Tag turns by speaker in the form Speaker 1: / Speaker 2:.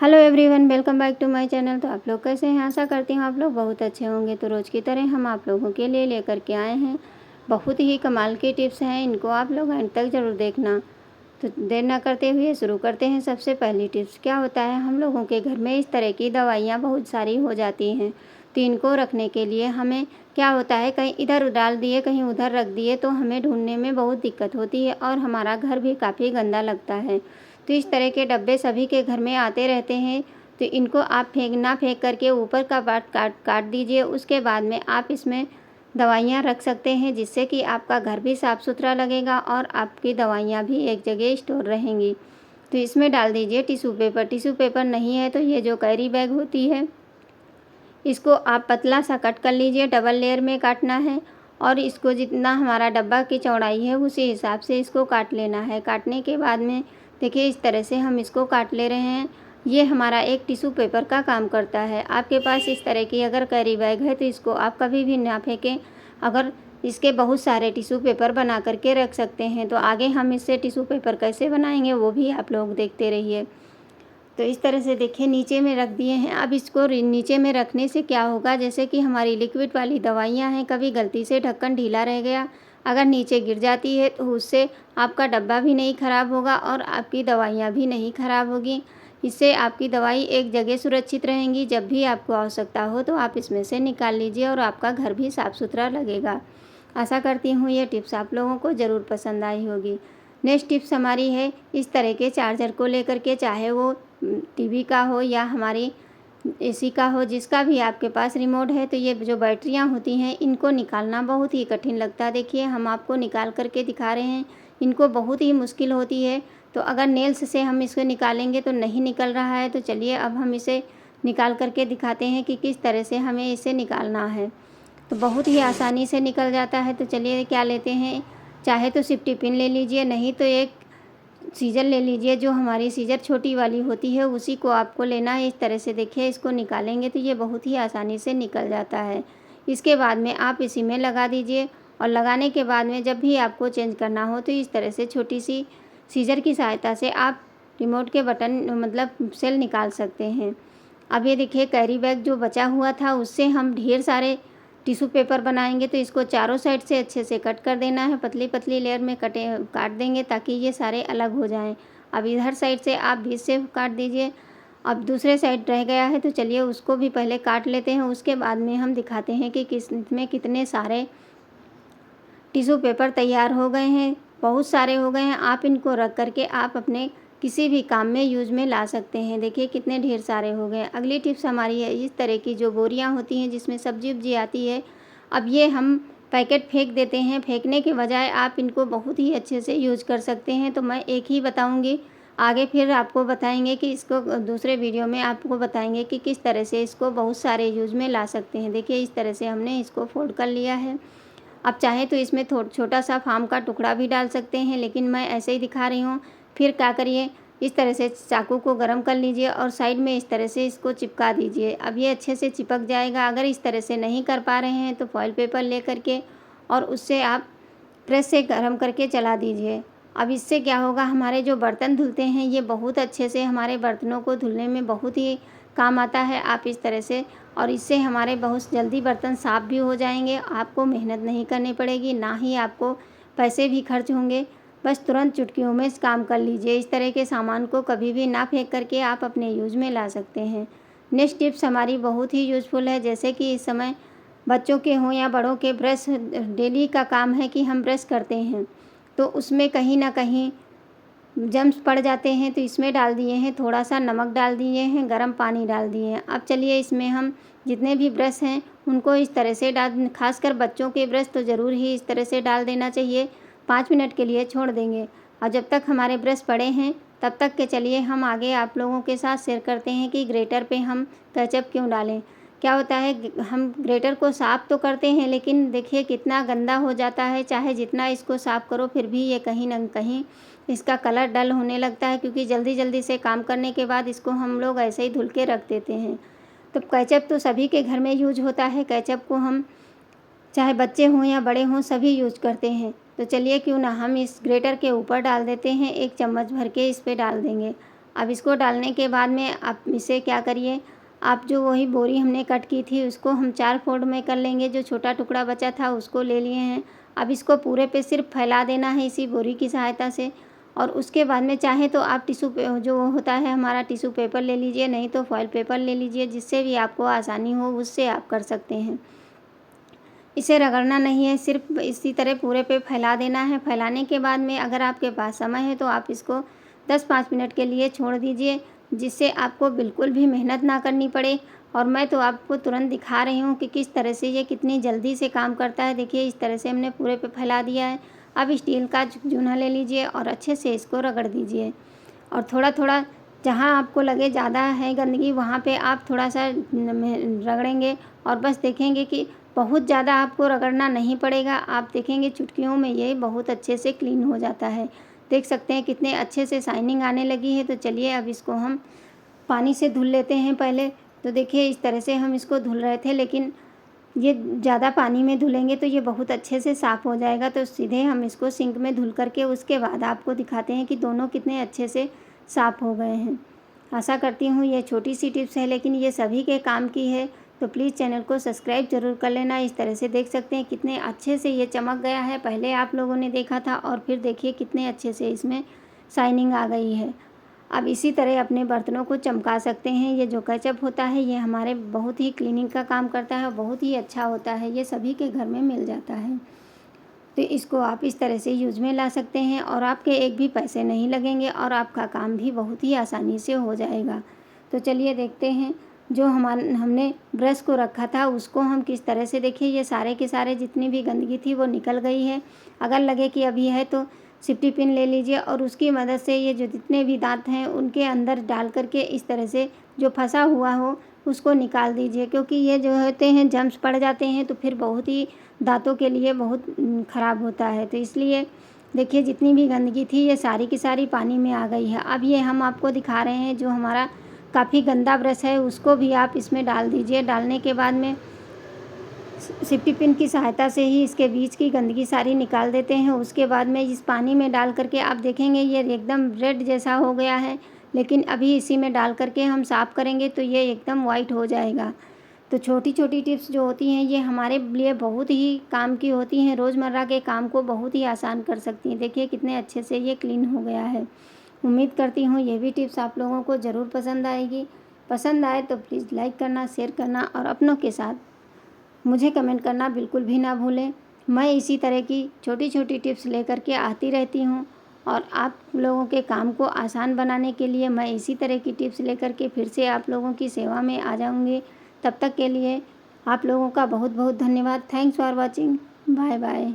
Speaker 1: Hello everyone, welcome back to my channel. तो आप लोग कैसे हैं? आशा करती हूँ आप लोग बहुत अच्छे होंगे। तो रोज़ की तरह हम आप लोगों के लिए लेकर के आए हैं बहुत ही कमाल की टिप्स हैं। इनको आप लोग अंत तक ज़रूर देखना। तो देर ना करते हुए शुरू करते हैं। सबसे पहली टिप्स क्या होता है, हम लोगों के घर में इस तरह की दवाइयाँ बहुत सारी हो जाती हैं। तो इनको रखने के लिए हमें क्या होता है, कहीं इधर डाल दिए कहीं उधर रख दिए तो हमें ढूंढने में बहुत दिक्कत होती है और हमारा घर भी काफ़ी गंदा लगता है। तो इस तरह के डब्बे सभी के घर में आते रहते हैं। तो इनको आप फेंक करके ऊपर का पार्ट काट दीजिए। उसके बाद में आप इसमें दवाइयाँ रख सकते हैं, जिससे कि आपका घर भी साफ़ सुथरा लगेगा और आपकी दवाइयाँ भी एक जगह स्टोर रहेंगी। तो इसमें डाल दीजिए टिश्यू पेपर। टिश्यू पेपर नहीं है तो ये जो कैरी बैग होती है, इसको आप पतला सा कट कर लीजिए। डबल लेयर में काटना है और इसको जितना हमारा डब्बा की चौड़ाई है उसी हिसाब से इसको काट लेना है। काटने के बाद में देखिए इस तरह से हम इसको काट ले रहे हैं। ये हमारा एक टिश्यू पेपर का काम करता है। आपके पास इस तरह की अगर कैरी बैग है तो इसको आप कभी भी ना फेंकें। अगर इसके बहुत सारे टिश्यू पेपर बना करके रख सकते हैं। तो आगे हम इससे टिश्यू पेपर कैसे बनाएंगे वो भी आप लोग देखते रहिए। तो इस तरह से देखिए नीचे में रख दिए हैं। अब इसको नीचे में रखने से क्या होगा, जैसे कि हमारी लिक्विड वाली दवाइयाँ हैं, कभी गलती से ढक्कन ढीला रह गया, अगर नीचे गिर जाती है तो उससे आपका डब्बा भी नहीं ख़राब होगा और आपकी दवाइयाँ भी नहीं ख़राब होगी। इससे आपकी दवाई एक जगह सुरक्षित रहेंगी। जब भी आपको आवश्यकता हो तो आप इसमें से निकाल लीजिए और आपका घर भी साफ़ सुथरा लगेगा। आशा करती हूँ ये टिप्स आप लोगों को ज़रूर पसंद आई होगी। नेक्स्ट टिप्स हमारी है इस तरह के चार्जर को लेकर के, चाहे वो टीवी का हो या हमारी एसी का हो, जिसका भी आपके पास रिमोट है। तो ये जो बैटरियां होती हैं इनको निकालना बहुत ही कठिन लगता है। देखिए हम आपको निकाल करके दिखा रहे हैं, इनको बहुत ही मुश्किल होती है। तो अगर नेल्स से हम इसको निकालेंगे तो नहीं निकल रहा है। तो चलिए अब हम इसे निकाल करके दिखाते हैं कि किस तरह से हमें इसे निकालना है। तो बहुत ही आसानी से निकल जाता है। तो चलिए क्या लेते हैं, चाहे तो सिफ्टी पिन ले लीजिए, नहीं तो एक सीजर ले लीजिए। जो हमारी सीजर छोटी वाली होती है उसी को आपको लेना है। इस तरह से देखिए इसको निकालेंगे तो ये बहुत ही आसानी से निकल जाता है। इसके बाद में आप इसी में लगा दीजिए और लगाने के बाद में जब भी आपको चेंज करना हो तो इस तरह से छोटी सी सीजर की सहायता से आप रिमोट के बटन मतलब सेल निकाल सकते हैं। अब ये देखिए कैरी बैग जो बचा हुआ था उससे हम ढेर सारे टिश्यू पेपर बनाएंगे। तो इसको चारों साइड से अच्छे से कट कर देना है, पतली पतली लेयर में काट देंगे ताकि ये सारे अलग हो जाएं। अब इधर साइड से आप बीच से काट दीजिए। अब दूसरे साइड रह गया है तो चलिए उसको भी पहले काट लेते हैं। उसके बाद में हम दिखाते हैं कि किसमें कितने सारे टिश्यू पेपर तैयार हो गए हैं। बहुत सारे हो गए हैं। आप इनको रख करके आप अपने किसी भी काम में यूज में ला सकते हैं। देखिए कितने ढेर सारे हो गए। अगली टिप्स हमारी है इस तरह की जो बोरियां होती हैं जिसमें सब्जी उब्जी आती है, अब ये हम पैकेट फेंक देते हैं। फेंकने के बजाय आप इनको बहुत ही अच्छे से यूज कर सकते हैं। तो मैं एक ही बताऊंगी, आगे फिर आपको बताएंगे कि इसको दूसरे वीडियो में आपको बताएंगे कि किस तरह से इसको बहुत सारे यूज में ला सकते हैं। देखिए इस तरह से हमने इसको फोल्ड कर लिया है। आप चाहें तो इसमें छोटा सा फार्म का टुकड़ा भी डाल सकते हैं, लेकिन मैं ऐसे ही दिखा रही हूँ। फिर क्या करिए, इस तरह से चाकू को गर्म कर लीजिए और साइड में इस तरह से इसको चिपका दीजिए। अब ये अच्छे से चिपक जाएगा। अगर इस तरह से नहीं कर पा रहे हैं तो फॉइल पेपर ले करके और उससे आप प्रेस से गर्म करके चला दीजिए। अब इससे क्या होगा, हमारे जो बर्तन धुलते हैं ये बहुत अच्छे से हमारे बर्तनों को धुलने में बहुत ही काम आता है। आप इस तरह से, और इससे हमारे बहुत जल्दी बर्तन साफ़ भी हो जाएंगे। आपको मेहनत नहीं करनी पड़ेगी, ना ही आपको पैसे भी खर्च होंगे। बस तुरंत चुटकियों में इस काम कर लीजिए। इस तरह के सामान को कभी भी ना फेंक करके आप अपने यूज़ में ला सकते हैं। नेक्स्ट टिप्स हमारी बहुत ही यूज़फुल है। जैसे कि इस समय बच्चों के हों या बड़ों के, ब्रश डेली का काम है कि हम ब्रश करते हैं तो उसमें कहीं ना कहीं जम्स पड़ जाते हैं। तो इसमें डाल दिए हैं, थोड़ा सा नमक डाल दिए हैं, गर्म पानी डाल दिए हैं। अब चलिए इसमें हम जितने भी ब्रश हैं उनको इस तरह से डाल, खासकर बच्चों के ब्रश तो ज़रूर ही इस तरह से डाल देना चाहिए। 5 मिनट के लिए छोड़ देंगे और जब तक हमारे ब्रश पड़े हैं तब तक के चलिए हम आगे आप लोगों के साथ शेयर करते हैं कि ग्रेटर पे हम केचप क्यों डालें। क्या होता है, हम ग्रेटर को साफ़ तो करते हैं लेकिन देखिए कितना गंदा हो जाता है। चाहे जितना इसको साफ़ करो फिर भी ये कहीं ना कहीं इसका कलर डल होने लगता है, क्योंकि जल्दी जल्दी से काम करने के बाद इसको हम लोग ऐसे ही धुल के रख देते हैं। तो केचप तो सभी के घर में यूज होता है। केचप को हम चाहे बच्चे हों या बड़े हों सभी यूज करते हैं। तो चलिए क्यों ना हम इस ग्रेटर के ऊपर डाल देते हैं, 1 चम्मच भर के इस पे डाल देंगे। अब इसको डालने के बाद में आप इसे क्या करिए, आप जो वही बोरी हमने कट की थी उसको हम 4 फोल्ड में कर लेंगे। जो छोटा टुकड़ा बचा था उसको ले लिए हैं। अब इसको पूरे पे सिर्फ फैला देना है इसी बोरी की सहायता से। और उसके बाद में चाहे तो आप जो होता है हमारा टिश्यू पेपर ले लीजिए, नहीं तो फॉइल पेपर ले लीजिए, जिससे भी आपको आसानी हो उससे आप कर सकते हैं। इसे रगड़ना नहीं है, सिर्फ इसी तरह पूरे पे फैला देना है। फैलाने के बाद में अगर आपके पास समय है तो आप इसको 10-5 मिनट के लिए छोड़ दीजिए, जिससे आपको बिल्कुल भी मेहनत ना करनी पड़े। और मैं तो आपको तुरंत दिखा रही हूँ कि किस तरह से ये कितनी जल्दी से काम करता है। देखिए इस तरह से हमने पूरे पे फैला दिया है। अब स्टील का जूना ले लीजिए और अच्छे से इसको रगड़ दीजिए। और थोड़ा-थोड़ा जहाँ आपको लगे ज़्यादा है गंदगी वहाँ पे आप थोड़ा-सा रगड़ेंगे और बस देखेंगे कि बहुत ज़्यादा आपको रगड़ना नहीं पड़ेगा। आप देखेंगे चुटकियों में ये बहुत अच्छे से क्लीन हो जाता है। देख सकते हैं कितने अच्छे से शाइनिंग आने लगी है। तो चलिए अब इसको हम पानी से धुल लेते हैं पहले। तो देखिए इस तरह से हम इसको धुल रहे थे, लेकिन ये ज़्यादा पानी में धुलेंगे तो ये बहुत अच्छे से साफ़ हो जाएगा। तो सीधे हम इसको सिंक में धुल करके उसके बाद आपको दिखाते हैं कि दोनों कितने अच्छे से साफ़ हो गए हैं। आशा करती हूँ ये छोटी सी टिप्स है लेकिन ये सभी के काम की है। तो प्लीज़ चैनल को सब्सक्राइब ज़रूर कर लेना। इस तरह से देख सकते हैं कितने अच्छे से ये चमक गया है। पहले आप लोगों ने देखा था और फिर देखिए कितने अच्छे से इसमें शाइनिंग आ गई है। अब इसी तरह अपने बर्तनों को चमका सकते हैं। ये जो केचप होता है ये हमारे बहुत ही क्लीनिंग का काम करता है और बहुत ही अच्छा होता है। ये सभी के घर में मिल जाता है। तो इसको आप इस तरह से यूज़ में ला सकते हैं और आपके एक भी पैसे नहीं लगेंगे और आपका काम भी बहुत ही आसानी से हो जाएगा। तो चलिए देखते हैं जो हमने ब्रश को रखा था उसको हम किस तरह से, देखिए ये सारे के सारे जितनी भी गंदगी थी वो निकल गई है। अगर लगे कि अभी है तो सिफ्टी पिन ले लीजिए और उसकी मदद से ये जो जितने भी दांत हैं उनके अंदर डाल करके इस तरह से जो फंसा हुआ हो उसको निकाल दीजिए, क्योंकि ये जो होते हैं जम्स पड़ जाते हैं तो फिर बहुत ही दांतों के लिए बहुत ख़राब होता है। तो इसलिए देखिए जितनी भी गंदगी थी ये सारी की सारी पानी में आ गई है। अब ये हम आपको दिखा रहे हैं जो हमारा काफ़ी गंदा ब्रश है उसको भी आप इसमें डाल दीजिए। डालने के बाद में सिफ्टी पिन की सहायता से ही इसके बीच की गंदगी सारी निकाल देते हैं। उसके बाद में इस पानी में डाल करके आप देखेंगे ये एकदम रेड जैसा हो गया है, लेकिन अभी इसी में डाल करके हम साफ़ करेंगे तो ये एकदम वाइट हो जाएगा। तो छोटी छोटी टिप्स जो होती हैं ये हमारे लिए बहुत ही काम की होती हैं, रोज़मर्रा के काम को बहुत ही आसान कर सकती हैं। देखिए कितने अच्छे से ये क्लीन हो गया है। उम्मीद करती हूँ ये भी टिप्स आप लोगों को ज़रूर पसंद आएगी। पसंद आए तो प्लीज़ लाइक करना, शेयर करना और अपनों के साथ मुझे कमेंट करना बिल्कुल भी ना भूलें। मैं इसी तरह की छोटी छोटी टिप्स लेकर के आती रहती हूँ और आप लोगों के काम को आसान बनाने के लिए मैं इसी तरह की टिप्स लेकर के फिर से आप लोगों की सेवा में आ जाऊँगी। तब तक के लिए आप लोगों का बहुत बहुत धन्यवाद। Thanks for watching. Bye bye.